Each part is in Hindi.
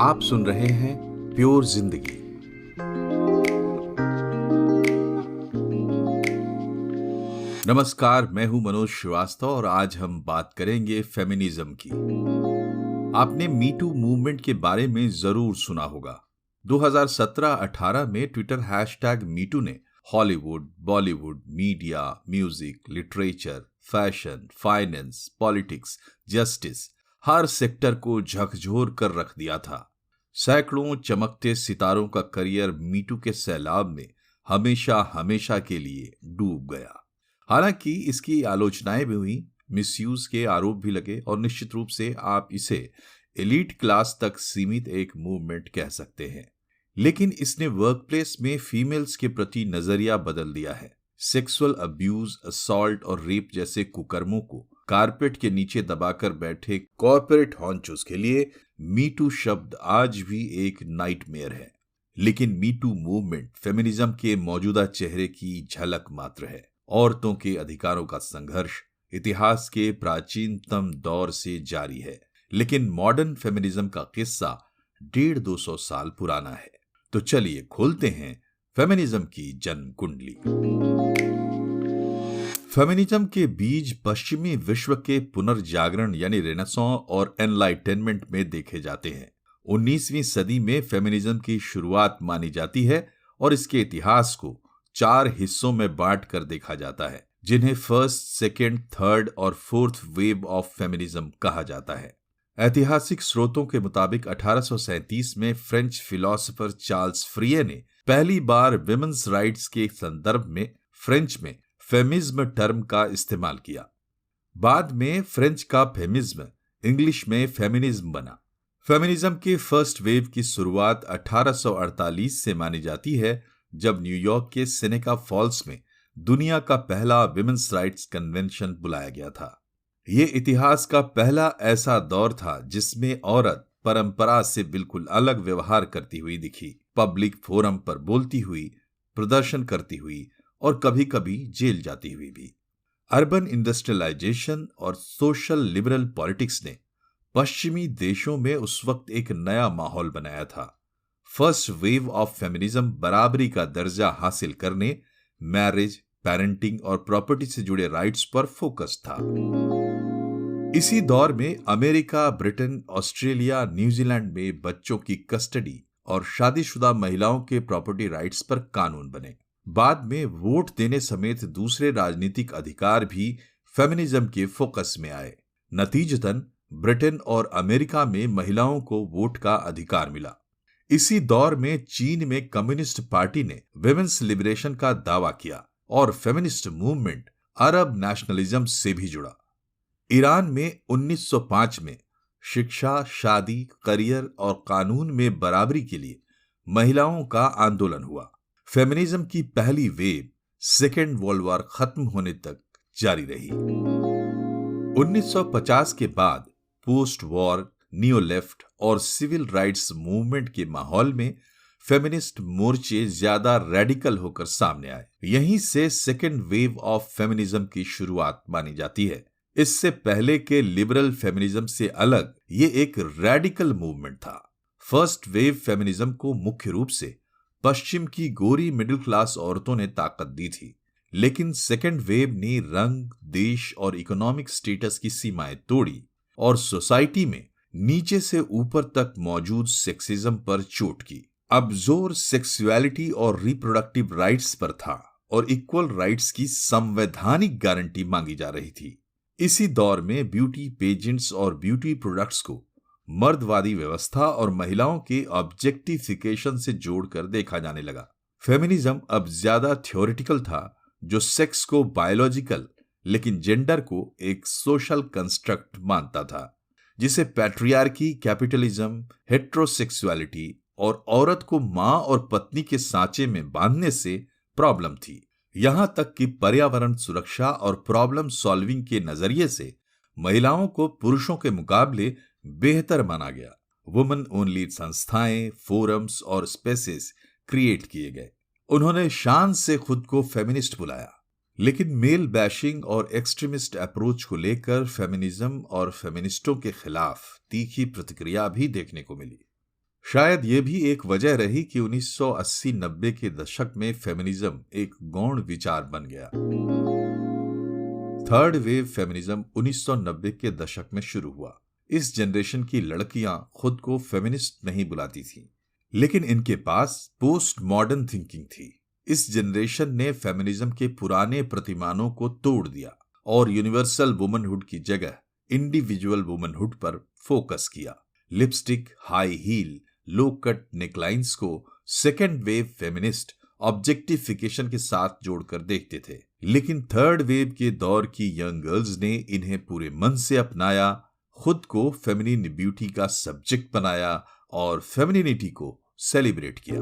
आप सुन रहे हैं प्योर जिंदगी। नमस्कार, मैं हूं मनोज श्रीवास्तव और आज हम बात करेंगे फेमिनिज्म की। आपने मी टू मूवमेंट के बारे में जरूर सुना होगा। 2017-18 में ट्विटर हैशटैग मीटू ने Hollywood, Bollywood, media, music, literature, fashion, finance, politics, justice हर सेक्टर को झकझोर कर रख दिया था। सैकड़ों चमकते सितारों का करियर मीटू के सैलाब में हमेशा हमेशा के लिए डूब गया। हालांकि इसकी आलोचनाएं भी हुई, मिसयूज के आरोप भी लगे और निश्चित रूप से आप इसे एलीट क्लास तक सीमित एक मूवमेंट कह सकते हैं। लेकिन इसने वर्कप्लेस में फीमेल्स के प्रति नजरिया बदल दिया है। सेक्सुअल अब्यूज, असॉल्ट और रेप जैसे कुकर्मों को कारपेट के नीचे दबाकर बैठे कॉर्पोरेट हॉन्चोस के लिए मीटू शब्द आज भी एक नाइटमेयर है। लेकिन मीटू मूवमेंट फेमिनिज्म के मौजूदा चेहरे की झलक मात्र है। औरतों के अधिकारों का संघर्ष इतिहास के प्राचीनतम दौर से जारी है, लेकिन मॉडर्न फेमिनिज्म का किस्सा 150-200 साल पुराना है। तो चलिए खोलते हैं फेमिनिज्म की जन्म कुंडली। फेमिनिज्म के बीज पश्चिमी विश्व के पुनर्जागरण यानी रेनेसां और एनलाइटनमेंट में देखे जाते हैं। 19वीं सदी में फेमिनिज्म की शुरुआत मानी जाती है और इसके इतिहास को 4 हिस्सों में बांट कर देखा जाता है, जिन्हें फर्स्ट, सेकेंड, थर्ड और फोर्थ वेव ऑफ फेमिनिज्म कहा जाता है। ऐतिहासिक स्रोतों के मुताबिक 1837 में फ्रेंच फिलोसोफर चार्ल्स फ्रिये ने पहली बार विमेन्स राइट्स के संदर्भ में फ्रेंच में फेमिज्म टर्म का इस्तेमाल किया। बाद में फ्रेंच का फेमिज्म इंग्लिश में फेमिनिज्म बना। फेमिनिज्म के फर्स्ट वेव की शुरुआत 1848 से मानी जाती है, जब न्यूयॉर्क के सेनेका फॉल्स में दुनिया का पहला विमेन्स राइट्स कन्वेंशन बुलाया गया था। यह इतिहास का पहला ऐसा दौर था जिसमें औरत परंपरा से बिल्कुल अलग व्यवहार करती हुई दिखी, पब्लिक फोरम पर बोलती हुई, प्रदर्शन करती हुई और कभी कभी जेल जाती हुई भी। अर्बन इंडस्ट्रियलाइजेशन और सोशल लिबरल पॉलिटिक्स ने पश्चिमी देशों में उस वक्त एक नया माहौल बनाया था। फर्स्ट वेव ऑफ फेमिनिज्म बराबरी का दर्जा हासिल करने, मैरिज, पेरेंटिंग और प्रॉपर्टी से जुड़े राइट्स पर फोकस था। इसी दौर में अमेरिका, ब्रिटेन, ऑस्ट्रेलिया, न्यूजीलैंड में बच्चों की कस्टडी और शादीशुदा महिलाओं के प्रॉपर्टी राइट्स पर कानून बने। बाद में वोट देने समेत दूसरे राजनीतिक अधिकार भी फेमिनिज्म के फोकस में आए। नतीजतन ब्रिटेन और अमेरिका में महिलाओं को वोट का अधिकार मिला। इसी दौर में चीन में कम्युनिस्ट पार्टी ने विमेन्स लिबरेशन का दावा किया और फेमिनिस्ट मूवमेंट अरब नेशनलिज्म से भी जुड़ा। ईरान में 1905 में शिक्षा, शादी, करियर और कानून में बराबरी के लिए महिलाओं का आंदोलन हुआ। फेमिनिज्म की पहली वेव सेकेंड वर्ल्ड वॉर खत्म होने तक जारी रही। 1950 के बाद पोस्ट वॉर नियो लेफ्ट और सिविल राइट्स मूवमेंट के माहौल में फेमिनिस्ट मोर्चे ज्यादा रेडिकल होकर सामने आए। यहीं से सेकेंड वेव ऑफ फेमिनिज्म की शुरुआत मानी जाती है। इससे पहले के लिबरल फेमिनिज्म से अलग ये एक रेडिकल मूवमेंट था। फर्स्ट वेव फेमिनिज्म को मुख्य रूप से पश्चिम की गोरी मिडिल क्लास औरतों ने ताकत दी थी, लेकिन सेकेंड वेव ने रंग, देश और इकोनॉमिक स्टेटस की सीमाएं तोड़ी और सोसाइटी में नीचे से ऊपर तक मौजूद सेक्सिज्म पर चोट की। अब जोर सेक्सुअलिटी और रिप्रोडक्टिव राइट्स पर था और इक्वल राइट्स की संवैधानिक गारंटी मांगी जा रही थी। इसी दौर में ब्यूटी पेजेंट्स और ब्यूटी प्रोडक्ट्स को मर्दवादी व्यवस्था और महिलाओं के ऑब्जेक्टिफिकेशन से जोड़कर देखा जाने लगा। फेमिनिज्म अब ज्यादा थ्योरेटिकल था, जो सेक्स को बायोलॉजिकल लेकिन जेंडर को एक सोशल कंस्ट्रक्ट मानता था, जिसे पैट्रियार्की, कैपिटलिज्म, हेट्रोसेक्सुअलिटी और औरत को मां और पत्नी के सांचे में बांधने से प्रॉब्लम थी। यहां तक कि पर्यावरण सुरक्षा और प्रॉब्लम सॉल्विंग के नजरिए से महिलाओं को पुरुषों के मुकाबले बेहतर माना गया। वुमेन ओनली संस्थाएं, फोरम्स और स्पेसेस क्रिएट किए गए। उन्होंने शान से खुद को फेमिनिस्ट बुलाया, लेकिन मेल बैशिंग और एक्सट्रीमिस्ट अप्रोच को लेकर फेमिनिज्म और फेमिनिस्टों के खिलाफ तीखी प्रतिक्रिया भी देखने को मिली। शायद ये भी एक वजह रही कि 1980-90 के दशक में फेमिनिज्म एक गौण विचार बन गया। थर्ड वेव फेमिनिज्म 1990 के दशक में शुरू हुआ। इस जनरेशन की लड़कियां खुद को फेमिनिस्ट नहीं बुलाती थीं, लेकिन इनके पास पोस्ट मॉडर्न थिंकिंग थी। इस जनरेशन ने फेमिनिज्म के पुराने प्रतिमानों को तोड़ दिया और यूनिवर्सल वुमनहुड की जगह इंडिविजुअल वुमनहुड पर फोकस किया। लिपस्टिक, हाई हील, लो कट नेकलाइंस को सेकेंड वेव फेमिनिस्ट ऑब्जेक्टिफिकेशन के साथ जोड़कर देखते थे, लेकिन थर्ड वेव के दौर की यंग गर्ल्स ने इन्हें पूरे मन से अपनाया, खुद को फेमिनिन ब्यूटी का सब्जेक्ट बनाया और फेमिनिनिटी को सेलिब्रेट किया।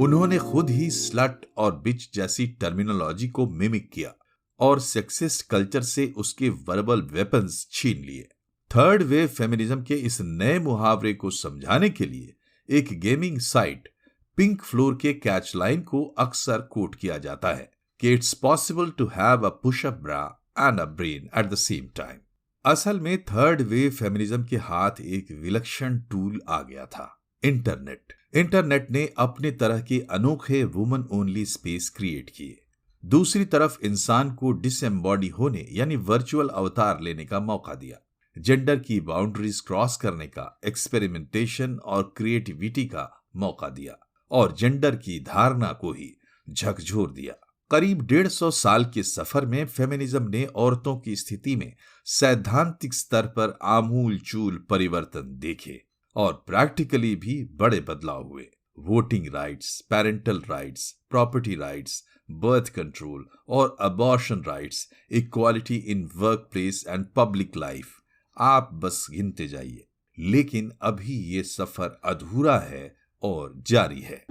उन्होंने खुद ही स्लट और बिच जैसी टर्मिनोलॉजी को मिमिक किया और सेक्सिस्ट कल्चर से उसके वर्बल वेपन्स छीन लिए। थर्ड वेव फेमिनिज्म के इस नए मुहावरे को समझाने के लिए एक गेमिंग साइट पिंक फ्लोर के कैच लाइन को अक्सर कोट किया जाता है कि it's possible to have a push up bra and a brain at the same time. असल में थर्ड वेव फेमिनिज्म के हाथ एक विलक्षण टूल आ गया था, इंटरनेट। इंटरनेट ने अपने तरह के अनोखे वुमन ओनली स्पेस क्रिएट किए। दूसरी तरफ इंसान को डिसएम्बॉडी होने यानी वर्चुअल अवतार लेने का मौका दिया, जेंडर की बाउंड्रीज क्रॉस करने का, एक्सपेरिमेंटेशन और क्रिएटिविटी का मौका दिया और जेंडर की धारणा को ही झकझोर दिया। करीब 150 साल के सफर में फेमिनिज्म ने औरतों की स्थिति में सैद्धांतिक स्तर पर आमूल चूल परिवर्तन देखे और प्रैक्टिकली भी बड़े बदलाव हुए। Voting rights, parental rights, property rights, birth control और abortion rights, equality in work place and public life, आप बस गिनते जाइए। लेकिन अभी ये सफर अधूरा है और जारी है।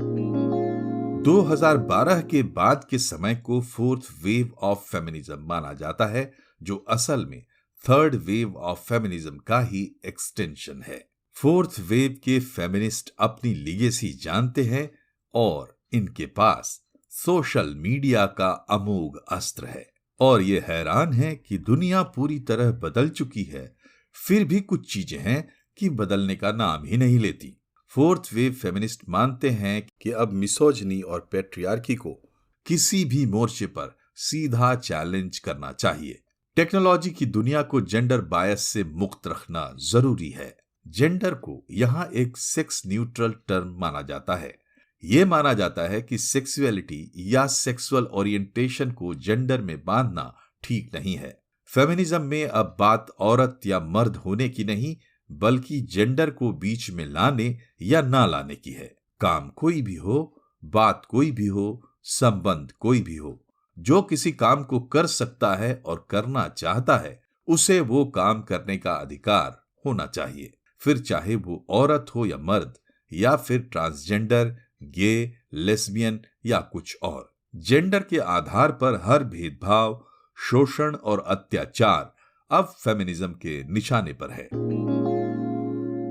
2012 के बाद के समय को फोर्थ वेव ऑफ फेमिनिज्म माना जाता है, जो असल में थर्ड वेव ऑफ फेमिनिज्म का ही एक्सटेंशन है। फोर्थ वेव के फेमिनिस्ट अपनी लीगेसी जानते हैं और इनके पास सोशल मीडिया का अमोघ अस्त्र है और ये हैरान है कि दुनिया पूरी तरह बदल चुकी है, फिर भी कुछ चीजें हैं कि बदलने का नाम ही नहीं लेती। फोर्थ वेव फेमिनिस्ट मानते हैं कि अब मिसोजिनी और पैट्रियार्की को किसी भी मोर्चे पर सीधा चैलेंज करना चाहिए। टेक्नोलॉजी की दुनिया को जेंडर बायस से मुक्त रखना जरूरी है। जेंडर को यहाँ एक सेक्स न्यूट्रल टर्म माना जाता है। यह माना जाता है कि सेक्सुअलिटी या सेक्सुअल ओरिएंटेशन को जेंडर में बांधना ठीक नहीं है। फेमिनिज्म में अब बात औरत या मर्द होने की नहीं, बल्कि जेंडर को बीच में लाने या ना लाने की है। काम कोई भी हो, बात कोई भी हो, संबंध कोई भी हो, जो किसी काम को कर सकता है और करना चाहता है, उसे वो काम करने का अधिकार होना चाहिए, फिर चाहे वो औरत हो या मर्द, या फिर ट्रांसजेंडर, गे, लेस्बियन या कुछ और। जेंडर के आधार पर हर भेदभाव, शोषण और अत्याचार अब फेमिनिज्म के निशाने पर है।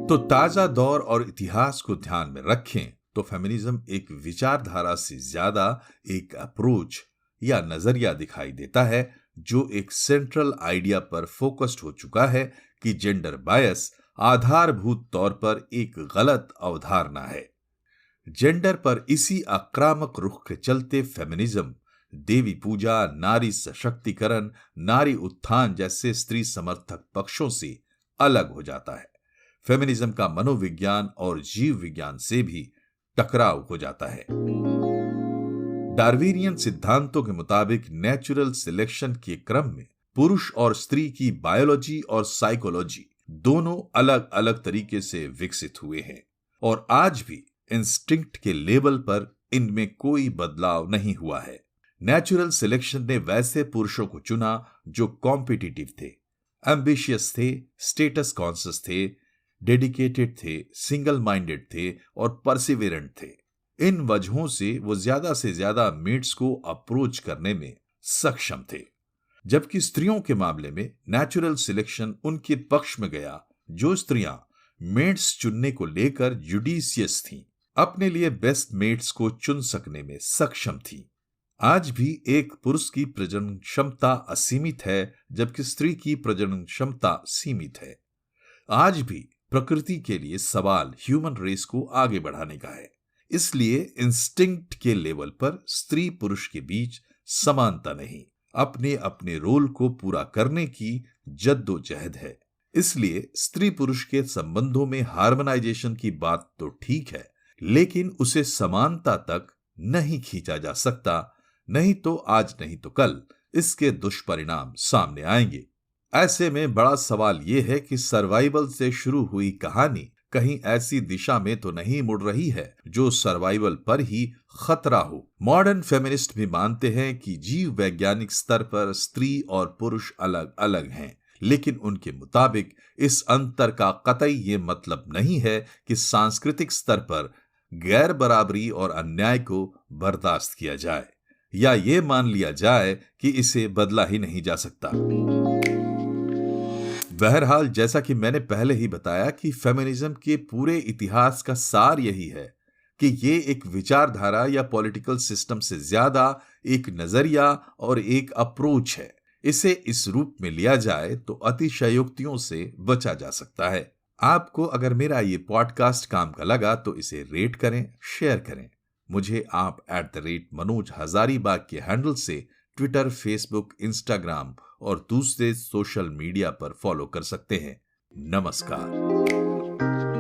तो ताजा दौर और इतिहास को ध्यान में रखें तो फेमिनिज्म एक विचारधारा से ज्यादा एक अप्रोच या नजरिया दिखाई देता है, जो एक सेंट्रल आइडिया पर फोकस्ड हो चुका है कि जेंडर बायस आधारभूत तौर पर एक गलत अवधारणा है। जेंडर पर इसी आक्रामक रुख के चलते फेमिनिज्म देवी पूजा, नारी सशक्तिकरण, नारी उत्थान जैसे स्त्री समर्थक पक्षों से अलग हो जाता है। फेमिनिज्म का मनोविज्ञान और जीव विज्ञान से भी टकराव हो जाता है। डार्विनियन सिद्धांतों के मुताबिक नेचुरल सिलेक्शन के क्रम में पुरुष और स्त्री की बायोलॉजी और साइकोलॉजी दोनों अलग अलग तरीके से विकसित हुए हैं और आज भी इंस्टिंक्ट के लेवल पर इनमें कोई बदलाव नहीं हुआ है। नेचुरल सिलेक्शन ने वैसे पुरुषों को चुना जो कॉम्पिटिटिव थे, एम्बिशियस थे, स्टेटस कॉन्शियस थे, डेडिकेटेड थे, सिंगल माइंडेड थे और परसिवेरेंट थे। इन वजहों से वो ज्यादा से ज्यादा मेट्स को अप्रोच करने में सक्षम थे, जबकि स्त्रियों के मामले में नेचुरल सिलेक्शन उनके पक्ष में गया, जो स्त्रियां मेट्स चुनने को लेकर जुडिशियस थीं, अपने लिए बेस्ट मेट्स को चुन सकने में सक्षम थीं। आज भी एक पुरुष की प्रजनन क्षमता असीमित है, जबकि स्त्री की प्रजनन क्षमता सीमित है। आज भी प्रकृति के लिए सवाल ह्यूमन रेस को आगे बढ़ाने का है। इसलिए इंस्टिंक्ट के लेवल पर स्त्री पुरुष के बीच समानता नहीं, अपने अपने रोल को पूरा करने की जद्दोजहद है। इसलिए स्त्री पुरुष के संबंधों में हार्मोनाइजेशन की बात तो ठीक है, लेकिन उसे समानता तक नहीं खींचा जा सकता, नहीं तो आज नहीं तो कल इसके दुष्परिणाम सामने आएंगे। ऐसे में बड़ा सवाल यह है कि सर्वाइवल से शुरू हुई कहानी कहीं ऐसी दिशा में तो नहीं मुड़ रही है जो सर्वाइवल पर ही खतरा हो। मॉडर्न फेमिनिस्ट भी मानते हैं कि जीव वैज्ञानिक स्तर पर स्त्री और पुरुष अलग अलग हैं, लेकिन उनके मुताबिक इस अंतर का कतई ये मतलब नहीं है कि सांस्कृतिक स्तर पर गैर बराबरी और अन्याय को बर्दाश्त किया जाए या ये मान लिया जाए कि इसे बदला ही नहीं जा सकता। बहरहाल, जैसा कि मैंने पहले ही बताया कि फेमिनिज्म के पूरे इतिहास का सार यही है कि ये एक विचारधारा या पॉलिटिकल सिस्टम से ज्यादा एक नजरिया और एक अप्रोच है। इसे इस रूप में लिया जाए तो अतिशयोक्तियों से बचा जा सकता है। आपको अगर मेरा ये पॉडकास्ट काम का लगा तो इसे रेट करें, शेयर करें। मुझे आप @मनोज हजारीबाग के हैंडल से ट्विटर, फेसबुक, इंस्टाग्राम और दूसरे सोशल मीडिया पर फॉलो कर सकते हैं। नमस्कार।